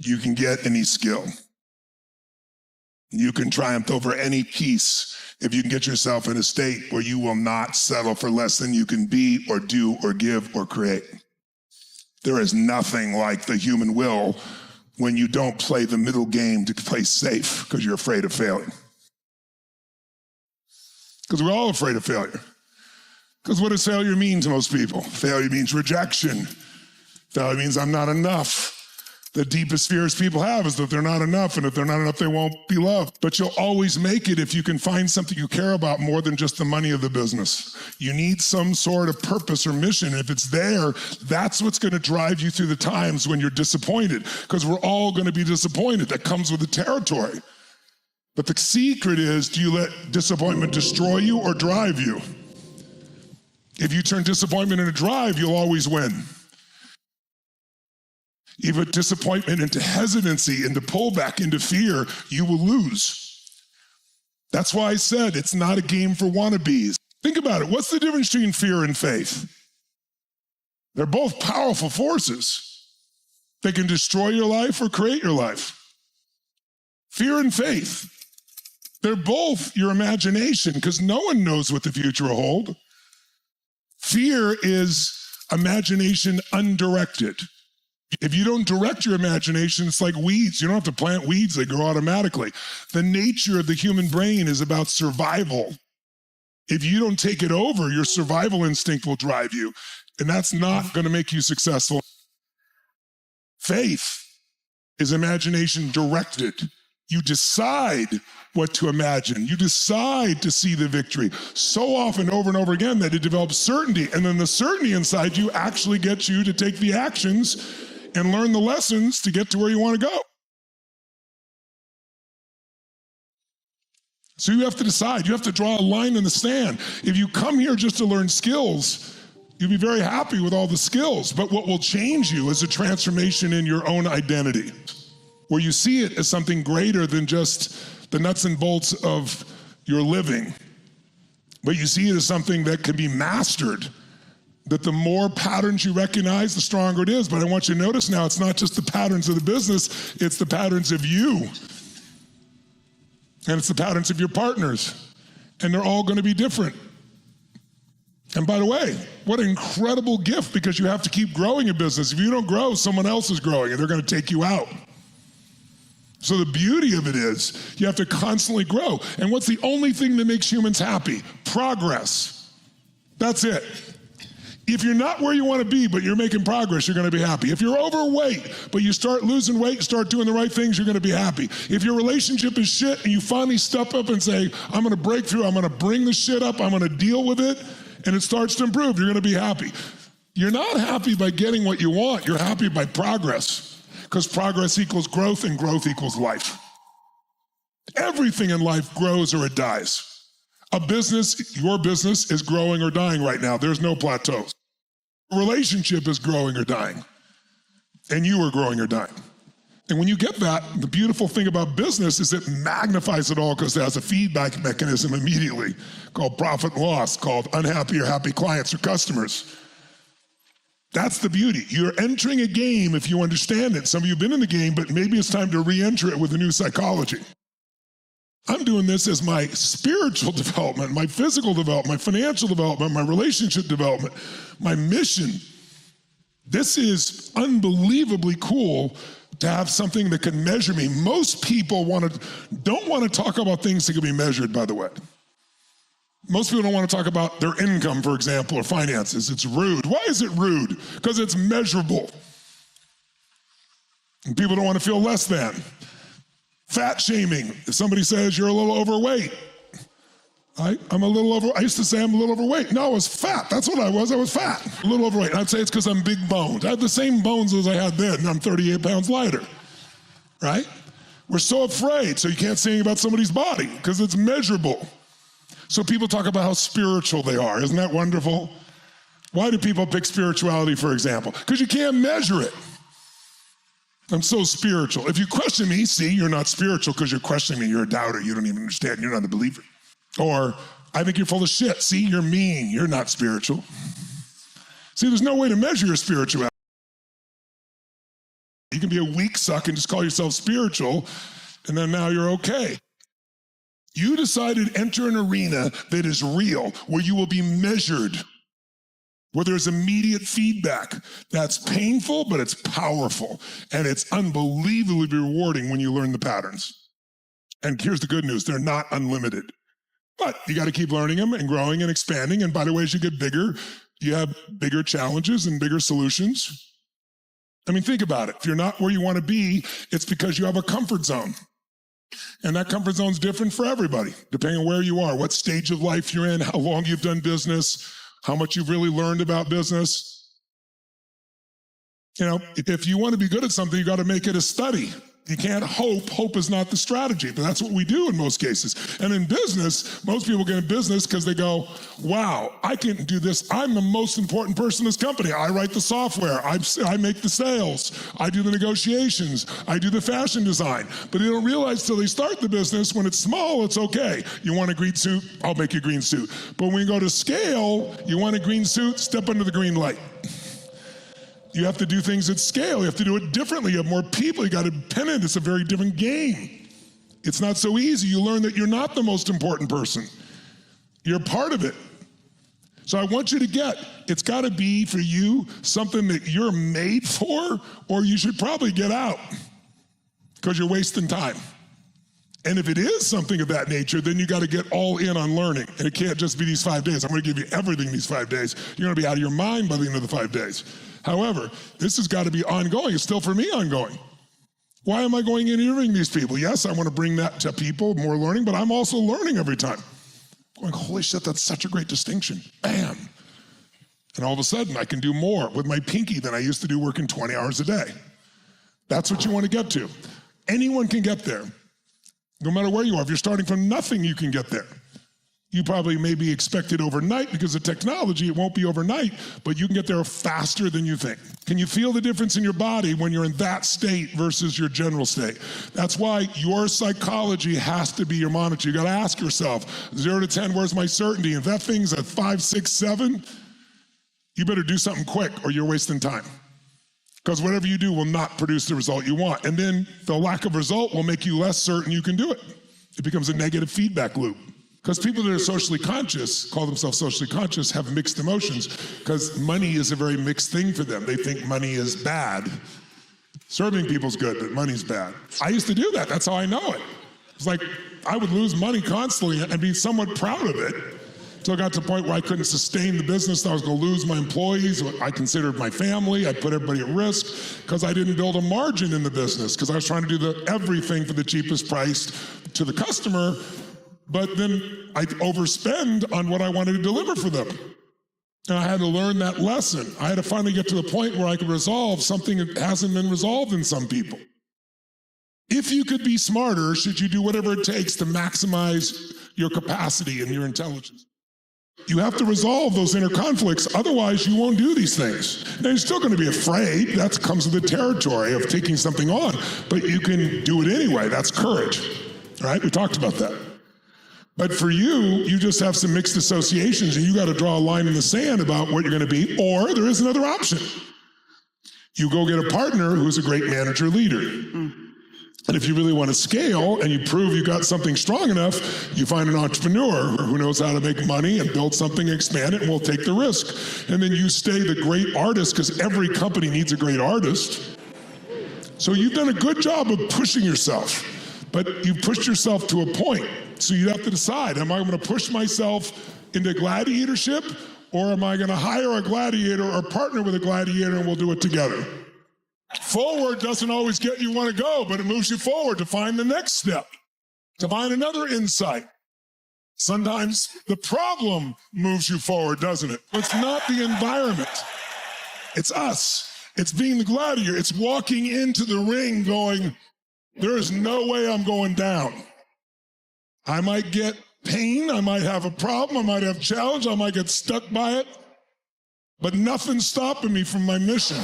you can get any skill. You can triumph over any peace if you can get yourself in a state where you will not settle for less than you can be or do or give or create. There is nothing like the human will when you don't play the middle game to play safe because you're afraid of failing. Because we're all afraid of failure. Because what does failure mean to most people? Failure means rejection. Failure means I'm not enough. The deepest fears people have is that they're not enough, and if they're not enough, they won't be loved. But you'll always make it if you can find something you care about more than just the money of the business. You need some sort of purpose or mission. If it's there, that's what's going to drive you through the times when you're disappointed, because we're all going to be disappointed. That comes with the territory. But the secret is, do you let disappointment destroy you or drive you? If you turn disappointment into drive, you'll always win. If you put disappointment into hesitancy, into pullback, into fear, you will lose. That's why I said it's not a game for wannabes. Think about it. What's the difference between fear and faith? They're both powerful forces. They can destroy your life or create your life. Fear and faith, they're both your imagination, because no one knows what the future will hold. Fear is imagination undirected. If you don't direct your imagination, it's like weeds. You don't have to plant weeds, they grow automatically. The nature of the human brain is about survival. If you don't take it over, your survival instinct will drive you, and that's not going to make you successful. Faith is imagination directed. You decide what to imagine. You decide to see the victory so often over and over again that it develops certainty, and then the certainty inside you actually gets you to take the actions and learn the lessons to get to where you want to go. So you have to decide. You have to draw a line in the sand. If you come here just to learn skills, you'll be very happy with all the skills. But what will change you is a transformation in your own identity, where you see it as something greater than just the nuts and bolts of your living. But you see it as something that can be mastered. That the more patterns you recognize, the stronger it is. But I want you to notice now, it's not just the patterns of the business, it's the patterns of you. And it's the patterns of your partners. And they're all going to be different. And by the way, what an incredible gift, because you have to keep growing a business. If you don't grow, someone else is growing and they're going to take you out. So the beauty of it is you have to constantly grow. And what's the only thing that makes humans happy? Progress. That's it. If you're not where you want to be, but you're making progress, you're going to be happy. If you're overweight, but you start losing weight and start doing the right things, you're going to be happy. If your relationship is shit and you finally step up and say, I'm going to break through, I'm going to bring the shit up, I'm going to deal with it, and it starts to improve, you're going to be happy. You're not happy by getting what you want. You're happy by progress, because progress equals growth and growth equals life. Everything in life grows or it dies. A business, your business, is growing or dying right now. There's no plateaus. A relationship is growing or dying. And you are growing or dying. And when you get that, the beautiful thing about business is it magnifies it all, because it has a feedback mechanism immediately called profit and loss, called unhappy or happy clients or customers. That's the beauty. You're entering a game if you understand it. Some of you have been in the game, but maybe it's time to re-enter it with a new psychology. I'm doing this as my spiritual development, my physical development, my financial development, my relationship development, my mission. This is unbelievably cool to have something that can measure me. Most people don't want to talk about things that can be measured, by the way. Most people don't want to talk about their income, for example, or finances. It's rude. Why is it rude? Because it's measurable. And people don't want to feel less than. Fat shaming. If somebody says you're a little overweight, I used to say I'm a little overweight. No, I was fat. That's what I was. I was fat. A little overweight. I'd say it's because I'm big boned. I have the same bones as I had then, and I'm 38 pounds lighter. Right? We're so afraid, so you can't say anything about somebody's body because it's measurable. So people talk about how spiritual they are. Isn't that wonderful? Why do people pick spirituality, for example? Because you can't measure it. I'm so spiritual. If you question me, see, you're not spiritual because you're questioning me. You're a doubter. You don't even understand. You're not a believer. Or, I think you're full of shit. See, you're mean. You're not spiritual. See, there's no way to measure your spirituality. You can be a weak suck and just call yourself spiritual, and then now you're okay. You decided to enter an arena that is real, where you will be measured, where there's immediate feedback. That's painful, but it's powerful. And it's unbelievably rewarding when you learn the patterns. And here's the good news, they're not unlimited. But you got to keep learning them and growing and expanding. And by the way, as you get bigger, you have bigger challenges and bigger solutions. I mean, think about it. If you're not where you want to be, it's because you have a comfort zone. And that comfort zone is different for everybody, depending on where you are, what stage of life you're in, how long you've done business, how much you've really learned about business. You know, if you want to be good at something, you got to make it a study. You can't hope. Hope is not the strategy, but that's what we do in most cases. And in business, most people get in business because they go, wow, I can do this. I'm the most important person in this company. I write the software. I make the sales. I do the negotiations. I do the fashion design. But they don't realize till they start the business, when it's small, it's okay. You want a green suit? I'll make you a green suit. But when you go to scale, you want a green suit? Step under the green light. You have to do things at scale. You have to do it differently. You have more people. You got to depend on it. It's a very different game. It's not so easy. You learn that you're not the most important person. You're part of it. So I want you to get, it's got to be for you something that you're made for, or you should probably get out because you're wasting time. And if it is something of that nature, then you got to get all in on learning. And it can't just be these 5 days. I'm going to give you everything these 5 days. You're going to be out of your mind by the end of the 5 days. However, this has got to be ongoing. It's still for me ongoing. Why am I going and interviewing these people? Yes, I want to bring that to people, more learning, but I'm also learning every time. Going, holy shit, that's such a great distinction. Bam. And all of a sudden, I can do more with my pinky than I used to do working 20 hours a day. That's what you want to get to. Anyone can get there. No matter where you are. If you're starting from nothing, you can get there. You probably may be expected overnight because of technology. It won't be overnight, but you can get there faster than you think. Can you feel the difference in your body when you're in that state versus your general state? That's why your psychology has to be your monitor. You got to ask yourself, 0 to 10, where's my certainty? If that thing's at 5, 6, 7, you better do something quick or you're wasting time. Because whatever you do will not produce the result you want. And then the lack of result will make you less certain you can do it. It becomes a negative feedback loop. Because people that are socially conscious, call themselves socially conscious, have mixed emotions because money is a very mixed thing for them. They think money is bad. Serving people's good, but money's bad. I used to do that. That's how I know it. It's like I would lose money constantly and be somewhat proud of it until I got to the point where I couldn't sustain the business. I was going to lose my employees. I considered my family. I put everybody at risk because I didn't build a margin in the business because I was trying to do everything for the cheapest price to the customer. But then I'd overspend on what I wanted to deliver for them. And I had to learn that lesson. I had to finally get to the point where I could resolve something that hasn't been resolved in some people. If you could be smarter, should you do whatever it takes to maximize your capacity and your intelligence? You have to resolve those inner conflicts, otherwise you won't do these things. Now you're still going to be afraid. That comes with the territory of taking something on, but you can do it anyway. That's courage, right? We talked about that. But for you, you just have some mixed associations and you got to draw a line in the sand about what you're going to be, or there is another option. You go get a partner who's a great manager leader. And if you really want to scale and you prove you got something strong enough, you find an entrepreneur who knows how to make money and build something, expand it, and will take the risk. And then you stay the great artist because every company needs a great artist. So you've done a good job of pushing yourself, but you've pushed yourself to a point. So you have to decide, am I going to push myself into gladiatorship, or am I going to hire a gladiator or partner with a gladiator and we'll do it together? Forward doesn't always get you want to go, but it moves you forward to find the next step, to find another insight. Sometimes the problem moves you forward, doesn't it? It's not the environment. It's us. It's being the gladiator. It's walking into the ring going, there is no way I'm going down. I might get pain, I might have a problem, I might have challenge, I might get stuck by it, but nothing's stopping me from my mission.